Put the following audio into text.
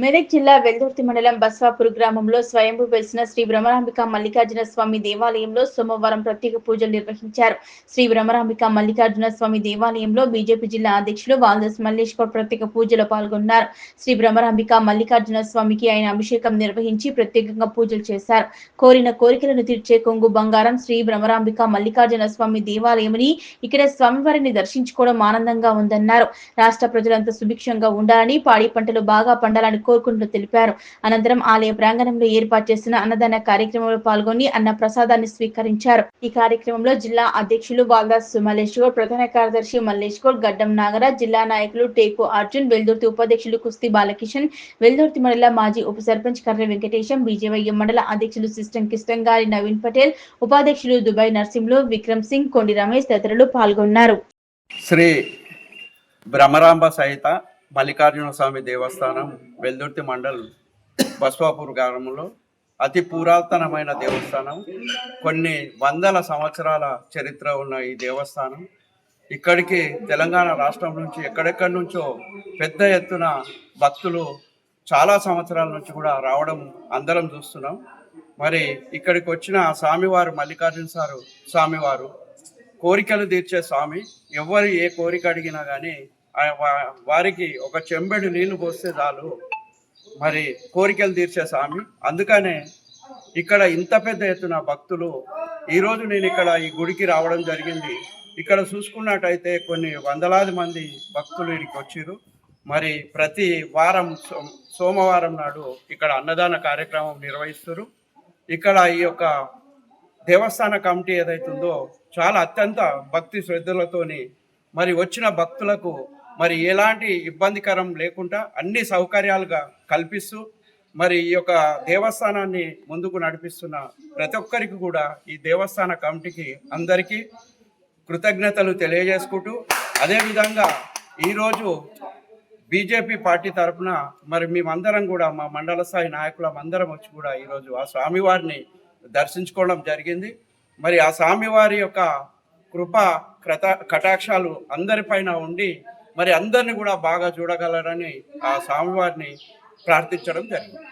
మెదక్ జిల్లా వెల్దుర్తి మండలం బస్వాపూర్ గ్రామంలో స్వయంభూ వెలిసిన శ్రీ భ్రమరాంబిక మల్లికార్జున స్వామి దేవాలయంలో సోమవారం ప్రత్యేక పూజలు నిర్వహించారు. శ్రీ భ్రమరాంబిక మల్లికార్జున స్వామి దేవాలయంలో బీజేపీ జిల్లా అధ్యక్షులు వాల్దస్ మల్లేష్ గౌడ్ ప్రత్యేక పూజలో పాల్గొన్నారు. శ్రీ భ్రమరాంబిక మల్లికార్జున స్వామికి ఆయన అభిషేకం నిర్వహించి ప్రత్యేకంగా పూజలు చేశారు. కోరిన కోరికలను తీర్చే కొంగు బంగారం శ్రీ భ్రమరాంబిక మల్లికార్జున స్వామి దేవాలయమని, ఇక్కడ స్వామివారిని దర్శించుకోవడం ఆనందంగా ఉందన్నారు. రాష్ట్ర ప్రజలంతా సుభిక్షంగా ఉండాలని, పాడి పంటలు బాగా పండాలని కోరుకుంటూ తెలిపారు. అనంతరం ఆలయ ప్రాంగణంలో ఏర్పాటు చేసిన అన్నదాన కార్యక్రమంలో పాల్గొని అన్న ప్రసాదాన్ని స్వీకరించారు. ఈ కార్యక్రమంలో జిల్లా అధ్యక్షులు వాల్దాస్ మల్లేష్ గౌడ్, ప్రధాన కార్యదర్శి మల్లేష్ గౌడ్, గడ్డం నాగరాజ్, జిల్లా నాయకులు టేకు అర్జున్, వెల్దుర్తి ఉపాధ్యక్షులు కుస్తీ బాలకిషన్, వెల్దుర్తి మండల మాజీ ఉప సర్పంచ్ కర్ర వెంకటేశం, బీజేవైఎం మండల అధ్యక్షులు సిస్టం కిష్టంగారి నవీన్ పటేల్, ఉపాధ్యక్షులు దుబాయ్ నర్సింహులు, విక్రమ్ సింగ్, కొండి రమేష్ తదితరులు పాల్గొన్నారు. శ్రీ భ్రమరాంబ సహిత మల్లికార్జున స్వామి దేవస్థానం వెల్దుర్తి మండల్ బస్వాపూర్ గ్రామంలో అతి పురాతనమైన దేవస్థానం. కొన్ని వందల సంవత్సరాల చరిత్ర ఉన్న ఈ దేవస్థానం ఇక్కడికి తెలంగాణ రాష్ట్రం నుంచి ఎక్కడెక్కడి నుంచో పెద్ద ఎత్తున భక్తులు చాలా సంవత్సరాల నుంచి కూడా రావడం అందరం చూస్తున్నాం. మరి ఇక్కడికి వచ్చిన స్వామివారు మల్లికార్జున స్వామివారు కోరికలు తీర్చే స్వామి. ఎవరు ఏ కోరిక అడిగినా కానీ వారికి ఒక చెంబెడు నీళ్లు పోస్తే చాలు మరి కోరికలు తీర్చే స్వామి. అందుకనే ఇక్కడ ఇంత పెద్ద ఎత్తున భక్తులు ఈరోజు నేను ఇక్కడ ఈ గుడికి రావడం జరిగింది. ఇక్కడ చూసుకున్నట్టయితే కొన్ని వందలాది మంది భక్తులు ఇక్కడికి వచ్చారు. మరి ప్రతి వారం సోమవారం నాడు ఇక్కడ అన్నదాన కార్యక్రమం నిర్వహిస్తారు. ఇక్కడ ఈ యొక్క దేవస్థాన కమిటీ ఏదైతుందో చాలా అత్యంత భక్తి శ్రద్ధలతోని మరి వచ్చిన భక్తులకు మరి ఎలాంటి ఇబ్బందికరం లేకుండా అన్ని సౌకర్యాలుగా కల్పిస్తూ మరి ఈ యొక్క దేవస్థానాన్ని ముందుకు నడిపిస్తున్న ప్రతి ఒక్కరికి కూడా ఈ దేవస్థాన కమిటీకి అందరికీ కృతజ్ఞతలు తెలియజేసుకుంటూ, అదేవిధంగా ఈరోజు బీజేపీ పార్టీ తరఫున మరి మేమందరం కూడా మా మండల స్థాయి నాయకులం అందరం వచ్చి కూడా ఈరోజు ఆ స్వామివారిని దర్శించుకోవడం జరిగింది. మరి ఆ స్వామివారి యొక్క కృప కటాక్షాలు అందరిపైన ఉండి మరి అందరిని కూడా బాగా చూడగలరని ఆ స్వామివారిని ప్రార్థించడం జరిగింది.